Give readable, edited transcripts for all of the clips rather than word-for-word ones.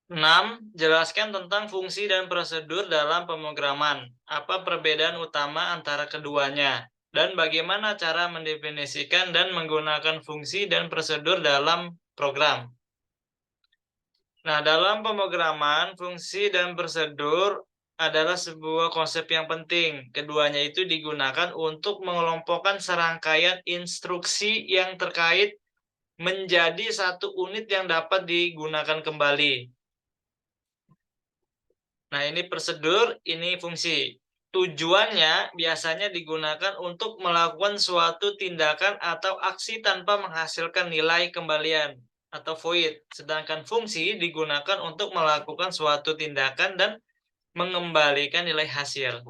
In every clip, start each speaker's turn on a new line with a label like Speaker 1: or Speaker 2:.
Speaker 1: 6. Jelaskan tentang fungsi dan prosedur dalam pemrograman. Apa perbedaan utama antara keduanya? Dan bagaimana cara mendefinisikan dan menggunakan fungsi dan prosedur dalam program? Nah, dalam pemrograman, fungsi dan prosedur adalah sebuah konsep yang penting. Keduanya itu digunakan untuk mengelompokkan serangkaian instruksi yang terkait menjadi satu unit yang dapat digunakan kembali. Nah, ini prosedur, ini fungsi. Tujuannya biasanya digunakan untuk melakukan suatu tindakan atau aksi tanpa menghasilkan nilai kembalian atau void. Sedangkan fungsi digunakan untuk melakukan suatu tindakan dan mengembalikan nilai hasil.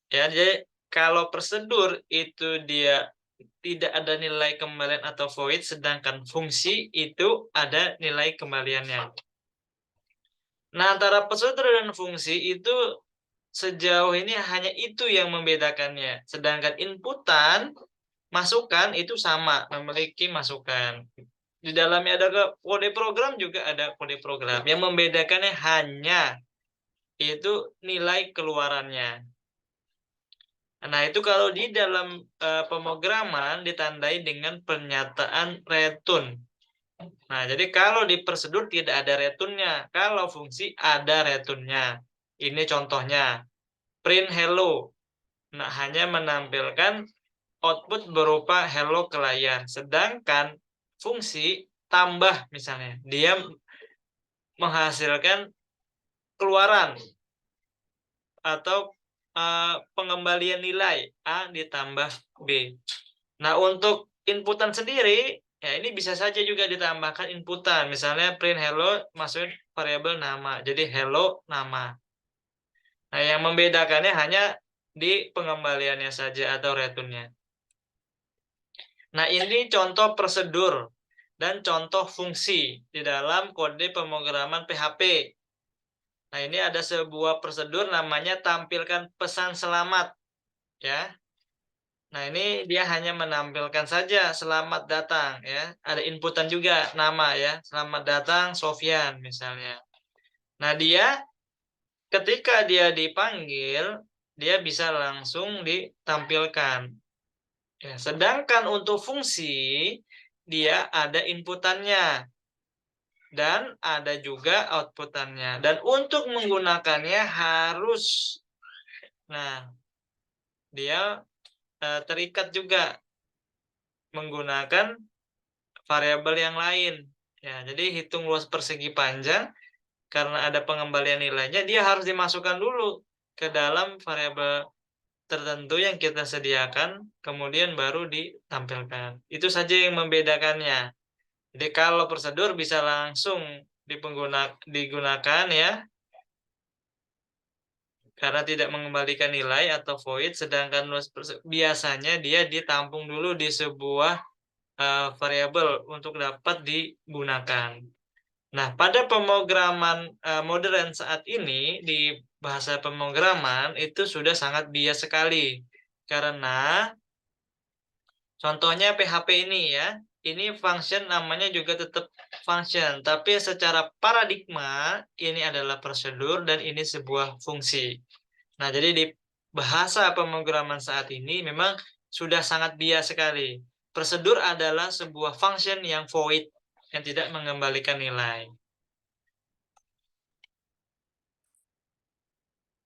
Speaker 1: Ya, jadi kalau prosedur itu dia tidak ada nilai kembalian atau void, sedangkan fungsi itu ada nilai kembaliannya. Nah, antara prosedur dan fungsi itu sejauh ini hanya itu yang membedakannya. Sedangkan inputan, masukan itu sama, memiliki masukan. Di dalamnya ada kode program juga ada kode program. Yang membedakannya hanya itu nilai keluarannya. Nah, itu kalau di dalam pemrograman ditandai dengan pernyataan return. Nah, jadi kalau di prosedur tidak ada returnnya, kalau fungsi ada returnnya. Ini contohnya, print hello. Nah, hanya menampilkan output berupa hello ke layar. Sedangkan fungsi tambah misalnya, dia menghasilkan keluaran atau pengembalian nilai A ditambah B. Nah, untuk inputan sendiri, ya ini bisa saja juga ditambahkan inputan. Misalnya print hello masukin variabel nama. Jadi hello nama. Nah, yang membedakannya hanya di pengembaliannya saja atau returnnya. Nah, ini contoh prosedur dan contoh fungsi di dalam kode pemrograman PHP. Nah, ini ada sebuah prosedur namanya tampilkan pesan selamat, ya. Nah, ini dia hanya menampilkan saja selamat datang, ya. Ada inputan juga nama, ya. Selamat datang Sofyan misalnya. Nah, dia ketika dia dipanggil, dia bisa langsung ditampilkan. Ya, sedangkan untuk fungsi dia ada inputannya dan ada juga outputannya. Dan untuk menggunakannya harus, nah, dia terikat juga menggunakan variabel yang lain. Ya, jadi hitung luas persegi panjang karena ada pengembalian nilainya, dia harus dimasukkan dulu ke dalam variabel tertentu yang kita sediakan, kemudian baru ditampilkan. Itu saja yang membedakannya. Jadi kalau prosedur bisa langsung digunakan, ya, karena tidak mengembalikan nilai atau void, sedangkan biasanya dia ditampung dulu di sebuah variabel untuk dapat digunakan. Nah, pada pemrograman modern saat ini, di bahasa pemrograman itu sudah sangat bias sekali. Karena contohnya PHP ini, ya, ini function namanya juga tetap function, tapi secara paradigma ini adalah prosedur dan ini sebuah fungsi. Nah, jadi di bahasa pemrograman saat ini memang sudah sangat bias sekali. Prosedur adalah sebuah function yang void, yang tidak mengembalikan nilai.